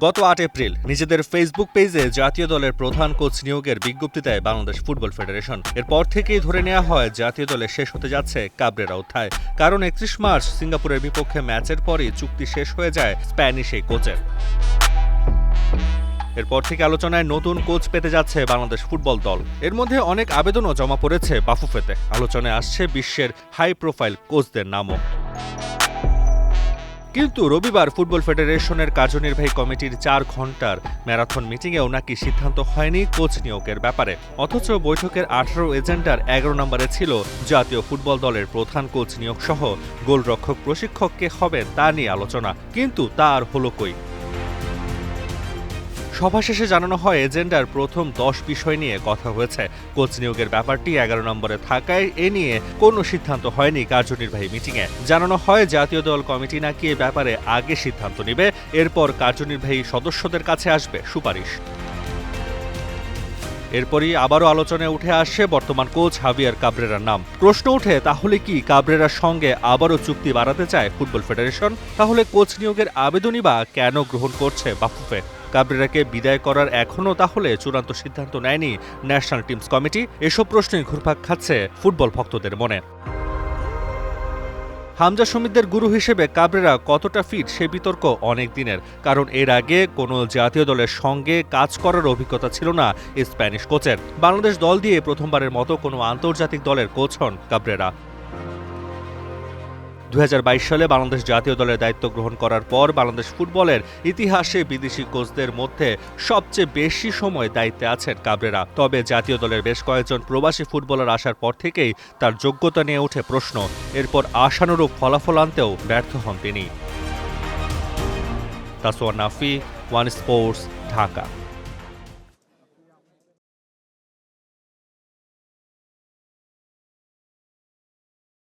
গত ৮ এপ্রিল নিজেদের ফেসবুক পেজে জাতীয় দলের প্রধান কোচ নিয়োগের বিজ্ঞপ্তি দেয় বাংলাদেশ ফুটবল ফেডারেশন। এরপর থেকেই ধরে নেওয়া হয় জাতীয় দলে শেষ হতে যাচ্ছে কাবরেরা অধ্যায়। কারণ ৩১ মার্চ সিঙ্গাপুরের বিপক্ষে ম্যাচের পরই চুক্তি শেষ হয়ে যায় স্প্যানিশ এই কোচের। এরপর থেকে আলোচনায় নতুন কোচ পেতে যাচ্ছে বাংলাদেশ ফুটবল দল। এর মধ্যে অনেক আবেদনও জমা পড়েছে বাফুফেতে। আলোচনায় আসছে বিশ্বের হাই প্রোফাইল কোচদের নামও। কিন্তু রবিবার ফুটবল ফেডারেশনের কার্যনির্বাহী কমিটির ৪ ঘণ্টার ম্যারাথন মিটিংয়েও নাকি সিদ্ধান্ত হয়নি কোচ নিয়োগের ব্যাপারে। অথচ বৈঠকের ১৮ এজেন্ডার ১১ নম্বরে ছিল জাতীয় ফুটবল দলের প্রধান কোচ নিয়োগ সহ গোলরক্ষক প্রশিক্ষক কে হবেন তা নিয়ে আলোচনা। কিন্তু তা আর হলো কই। সভা শেষে জানানো হয় এজেন্ডার প্রথম ১০ বিষয় নিয়ে কথা হয়েছে। কোচ নিয়োগের ব্যাপারটি ১১ নম্বরে থাকায় এ নিয়ে কোনো সিদ্ধান্ত হয়নি কার্যনির্বাহী মিটিংয়ে। জানানো হয় জাতীয় দল কমিটি নাকি এ ব্যাপারে আগে সিদ্ধান্ত নেবে, এরপর কার্যনির্বাহী সদস্যদের কাছে আসবে সুপারিশ। এরপরই আবারও আলোচনায় উঠে আসে বর্তমান কোচ হাভিয়ার কাবরেরার নাম। প্রশ্ন ওঠে, তাহলে কি কাবরেরার সঙ্গে আবারও চুক্তি বাড়াতে চায় ফুটবল ফেডারেশন? তাহলে কোচ নিয়োগের আবেদনই বা কেন গ্রহণ করছে বাফুফে? কাবরেরাকে বিদায় করার এখনও তাহলে চূড়ান্ত সিদ্ধান্ত নেয়নি ন্যাশনাল টিমস কমিটি? এসব প্রশ্নই ঘুরপাক খাচ্ছে ফুটবল ভক্তদের মনে। হামজা শমীদের গুরু হিসেবে কাবরেরা কতটা ফিট সে বিতর্ক অনেক দিনের। কারণ এর আগে কোনো জাতীয় দলের সঙ্গে কাজ করার অভিজ্ঞতা ছিল না স্প্যানিশ কোচের। বাংলাদেশ দল দিয়ে প্রথমবারের মতো কোনো আন্তর্জাতিক দলের কোচ হন কাবরেরা। ২০২২ সালে বাংলাদেশ জাতীয় দলের দায়িত্ব গ্রহণ করার পর বাংলাদেশ ফুটবলের ইতিহাসে বিদেশি কোচদের মধ্যে সবচেয়ে বেশি সময় দায়িত্বে আছেন কাবরেরা। তবে জাতীয় দলের বেশ কয়েকজন প্রবাসী ফুটবলার আসার পর থেকেই তার যোগ্যতা নিয়ে ওঠে প্রশ্ন। এরপর আশানুরূপ ফলাফল আনতেও ব্যর্থ হন তিনি। Taswar Nafi, one sports, Dhaka.